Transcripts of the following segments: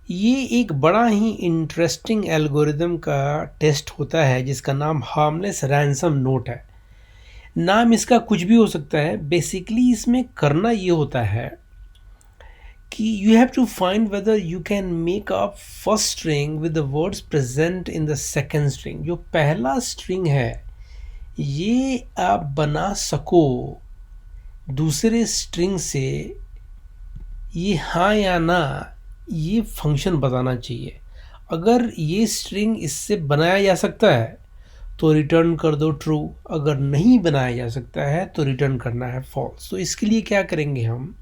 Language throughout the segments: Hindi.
ये एक बड़ा ही इंटरेस्टिंग एल्गोरिदम का टेस्ट होता है जिसका नाम हार्मलेस रैंसम नोट है। नाम इसका कुछ भी हो सकता है। बेसिकली इसमें करना ये होता है कि you have to find whether you can make a first string with the words present in the second string. जो पहला स्ट्रिंग है ये आप बना सको दूसरे स्ट्रिंग से। ये हाँ या ना ये फंक्शन बताना चाहिए। अगर ये स्ट्रिंग इससे बनाया जा सकता है तो रिटर्न कर दो ट्रू, अगर नहीं बनाया जा सकता है तो रिटर्न करना है फॉल्स। तो इसके लिए क्या करेंगे हम,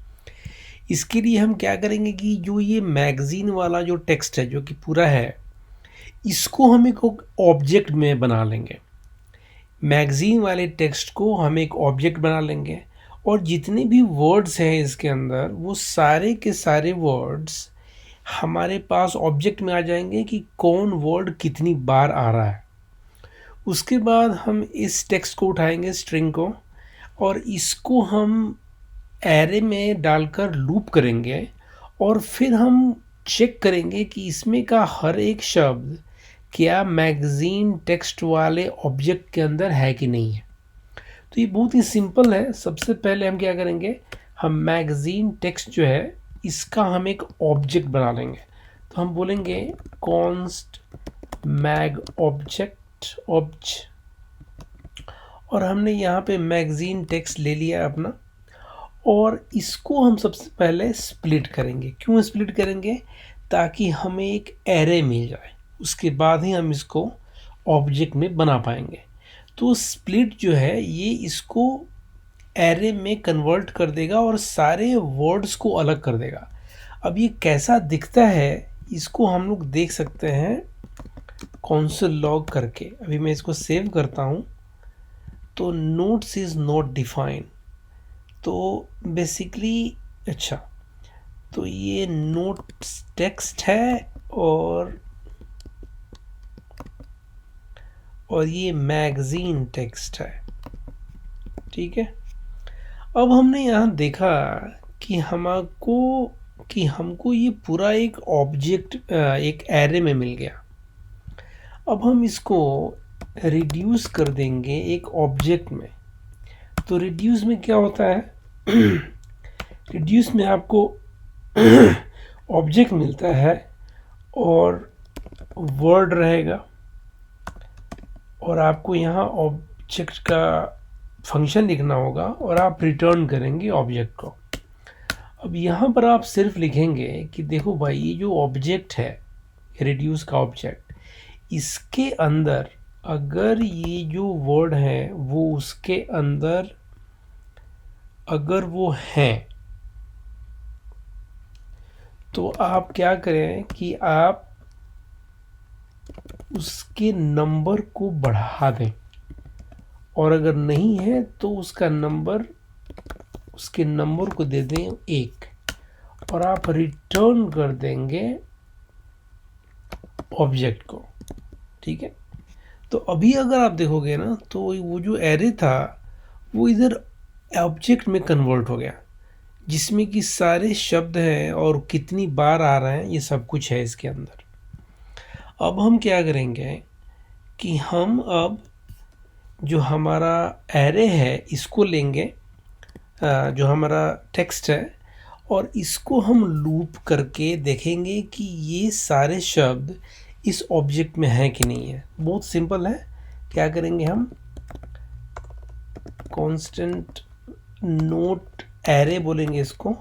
इसके लिए हम क्या करेंगे कि जो ये मैगज़ीन वाला जो टेक्स्ट है जो कि पूरा है, इसको हम एक ऑब्जेक्ट में बना लेंगे। मैगज़ीन वाले टेक्स्ट को हम एक ऑब्जेक्ट बना लेंगे और जितने भी वर्ड्स हैं इसके अंदर वो सारे के सारे वर्ड्स हमारे पास ऑब्जेक्ट में आ जाएंगे कि कौन वर्ड कितनी बार आ रहा है। उसके बाद हम इस टेक्स्ट को उठाएंगे स्ट्रिंग को और इसको हम एरे में डालकर लूप करेंगे और फिर हम चेक करेंगे कि इसमें का हर एक शब्द क्या मैगज़ीन टेक्स्ट वाले ऑब्जेक्ट के अंदर है कि नहीं है। तो ये बहुत ही सिंपल है। सबसे पहले हम क्या करेंगे, हम मैगज़ीन टेक्स्ट जो है इसका हम एक ऑब्जेक्ट बना लेंगे। तो हम बोलेंगे कॉन्स्ट मैग ऑब्जेक्ट और हमने यहाँ पे मैगज़ीन टेक्स्ट ले लिया अपना और इसको हम सबसे पहले स्प्लिट करेंगे। क्यों स्प्लिट करेंगे, ताकि हमें एक एरे मिल जाए, उसके बाद ही हम इसको ऑब्जेक्ट में बना पाएंगे। तो स्प्लिट जो है ये इसको एरे में कन्वर्ट कर देगा और सारे वर्ड्स को अलग कर देगा। अब ये कैसा दिखता है इसको हम लोग देख सकते हैं कॉन्सोल लॉग करके। अभी मैं इसको सेव करता हूँ तो नोट्स इज़ नॉट डिफाइंड। तो बेसिकली अच्छा, तो ये नोट्स टेक्स्ट है और ये मैगज़ीन टेक्स्ट है, ठीक है। अब हमने यहाँ देखा कि हमको ये पूरा एक ऑब्जेक्ट एक एरे में मिल गया। अब हम इसको रिड्यूस कर देंगे एक ऑब्जेक्ट में। तो रिड्यूस में क्या होता है रिड्यूस में आपको ऑब्जेक्ट मिलता है और वर्ड रहेगा और आपको यहाँ ऑब्जेक्ट का फंक्शन लिखना होगा और आप रिटर्न करेंगे ऑब्जेक्ट को। अब यहाँ पर आप सिर्फ लिखेंगे कि देखो भाई ये जो ऑब्जेक्ट है रिड्यूस का ऑब्जेक्ट, इसके अंदर अगर ये जो वर्ड है वो उसके अंदर अगर वो हैं तो आप क्या करें कि आप उसके नंबर को बढ़ा दें और अगर नहीं है तो उसके नंबर को दे दें 1 और आप रिटर्न कर देंगे ऑब्जेक्ट को, ठीक है। तो अभी अगर आप देखोगे ना तो वो जो एरे था वो इधर ऑब्जेक्ट में कन्वर्ट हो गया जिसमें कि सारे शब्द हैं और कितनी बार आ रहे हैं ये सब कुछ है इसके अंदर। अब हम क्या करेंगे कि हम अब जो हमारा एरे है इसको लेंगे, जो हमारा टेक्स्ट है, और इसको हम लूप करके देखेंगे कि ये सारे शब्द इस ऑब्जेक्ट में हैं कि नहीं है। बहुत सिंपल है। क्या करेंगे हम कांस्टेंट नोट एरे बोलेंगे इसको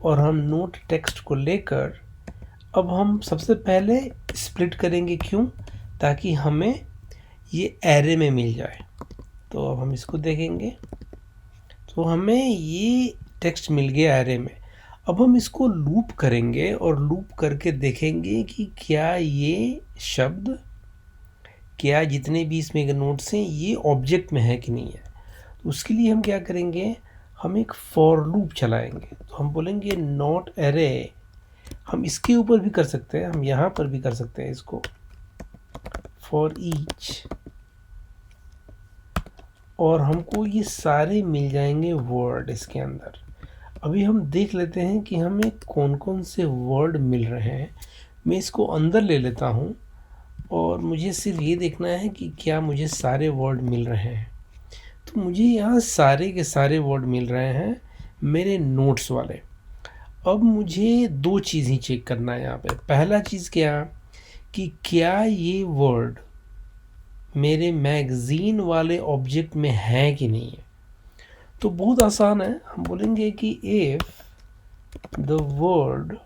और हम नोट टेक्स्ट को लेकर अब हम सबसे पहले स्प्लिट करेंगे। क्यों, ताकि हमें ये एरे में मिल जाए। तो अब हम इसको देखेंगे तो हमें ये टेक्स्ट मिल गया एरे में। अब हम इसको लूप करेंगे और लूप करके देखेंगे कि क्या ये शब्द, क्या जितने भी इसमें नोट्स हैं ये ऑब्जेक्ट में है कि नहीं है। तो उसके लिए हम क्या करेंगे, हम एक फॉर लूप चलाएंगे। तो हम बोलेंगे नॉट एरे, हम इसके ऊपर भी कर सकते हैं, हम यहाँ पर भी कर सकते हैं इसको, फॉर ईच, और हमको ये सारे मिल जाएंगे वर्ड इसके अंदर। अभी हम देख लेते हैं कि हमें कौन कौन से वर्ड मिल रहे हैं। मैं इसको अंदर ले लेता हूँ और मुझे सिर्फ ये देखना है कि क्या मुझे सारे वर्ड मिल रहे हैं। तो मुझे यहाँ सारे के सारे वर्ड मिल रहे हैं मेरे नोट्स वाले। अब मुझे दो चीज़ ही चेक करना है यहाँ पे। पहला चीज़ क्या, कि क्या ये वर्ड मेरे मैगज़ीन वाले ऑब्जेक्ट में है कि नहीं है। तो बहुत आसान है, हम बोलेंगे कि इफ़ द वर्ड,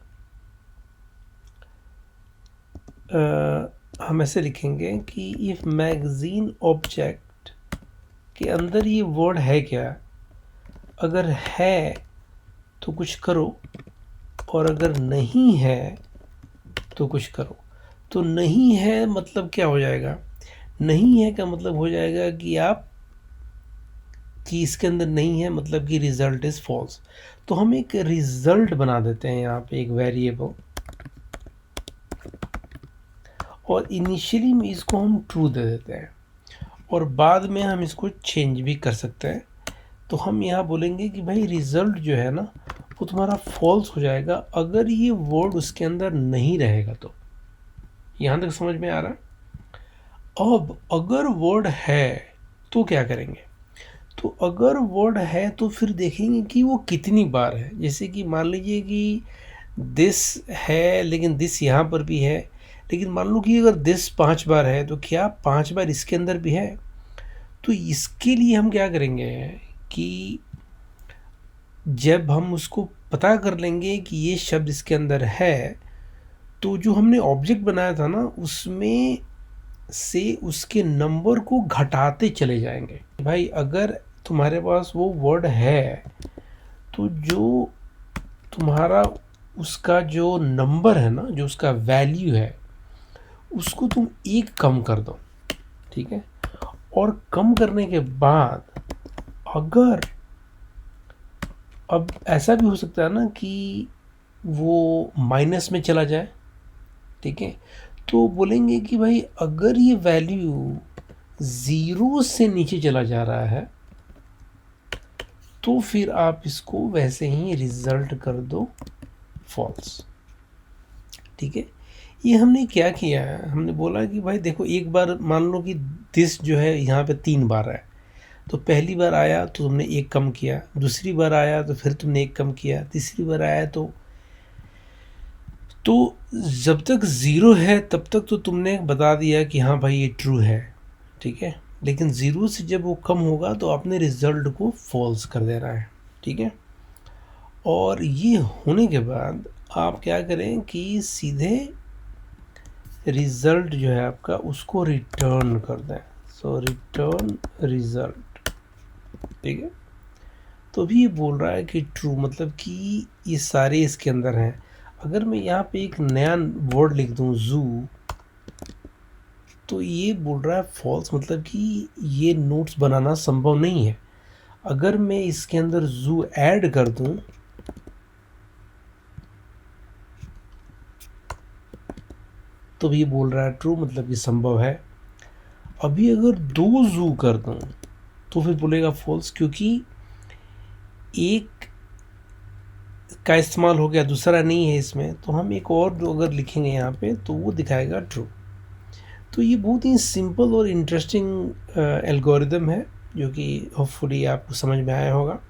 हम ऐसे लिखेंगे कि इफ़ मैगज़ीन ऑब्जेक्ट के अंदर ये वर्ड है क्या। अगर है तो कुछ करो, और अगर नहीं है तो कुछ करो। तो नहीं है मतलब क्या हो जाएगा, नहीं है का मतलब हो जाएगा कि आप, कि इसके अंदर नहीं है मतलब कि रिज़ल्ट इज़ फॉल्स। तो हम एक रिज़ल्ट बना देते हैं यहाँ पे, एक वेरिएबल, और इनिशियली में इसको हम ट्रू दे देते हैं और बाद में हम इसको चेंज भी कर सकते हैं। तो हम यहाँ बोलेंगे कि भाई रिज़ल्ट जो है ना वो तुम्हारा फॉल्स हो जाएगा अगर ये वर्ड उसके अंदर नहीं रहेगा। तो यहाँ तक समझ में आ रहा है। अब अगर वर्ड है तो क्या करेंगे, तो अगर वर्ड है तो फिर देखेंगे कि वो कितनी बार है। जैसे कि मान लीजिए कि दिस है लेकिन दिस यहाँ पर भी है, लेकिन मान लो कि अगर दिस 5 बार है तो क्या 5 बार इसके अंदर भी है। तो इसके लिए हम क्या करेंगे कि जब हम उसको पता कर लेंगे कि ये शब्द इसके अंदर है, तो जो हमने ऑब्जेक्ट बनाया था ना उसमें से उसके नंबर को घटाते चले जाएंगे। भाई अगर तुम्हारे पास वो वर्ड है तो जो तुम्हारा उसका जो नंबर है ना, जो उसका वैल्यू है, उसको तुम एक कम कर दो, ठीक है। और कम करने के बाद अगर, अब ऐसा भी हो सकता है ना कि वो माइनस में चला जाए, ठीक है। तो बोलेंगे कि भाई अगर ये वैल्यू 0 से नीचे चला जा रहा है तो फिर आप इसको वैसे ही रिजल्ट कर दो फॉल्स, ठीक है। ये हमने क्या किया है, हमने बोला कि भाई देखो एक बार मान लो कि दिस जो है यहाँ पे 3 बार है, तो पहली बार आया तो तुमने एक कम किया, दूसरी बार आया तो फिर तुमने एक कम किया, तीसरी बार आया तो जब तक 0 है तब तक तो तुमने बता दिया कि हाँ भाई ये ट्रू है, ठीक है। लेकिन 0 से जब वो कम होगा तो आपने रिज़ल्ट को फॉल्स कर देना है, ठीक है। और ये होने के बाद आप क्या करें कि सीधे रिज़ल्ट जो है आपका उसको रिटर्न कर दें। सो रिटर्न रिज़ल्ट, ठीक है। तो अभी ये बोल रहा है कि ट्रू, मतलब कि ये सारे इसके अंदर हैं। अगर मैं यहाँ पे एक नया वर्ड लिख दूँ जू, तो ये बोल रहा है फॉल्स, मतलब कि ये नोट्स बनाना संभव नहीं है। अगर मैं इसके अंदर जू ऐड कर दूँ तो भी बोल रहा है ट्रू, मतलब कि संभव है। अभी अगर 2 जू कर दूँ तो फिर बोलेगा फॉल्स, क्योंकि एक का इस्तेमाल हो गया, दूसरा नहीं है इसमें। तो हम एक और जो अगर लिखेंगे यहाँ पे तो वो दिखाएगा ट्रू। तो ये बहुत ही सिंपल और इंटरेस्टिंग एल्गोरिदम है जो कि होपफुली आपको समझ में आया होगा।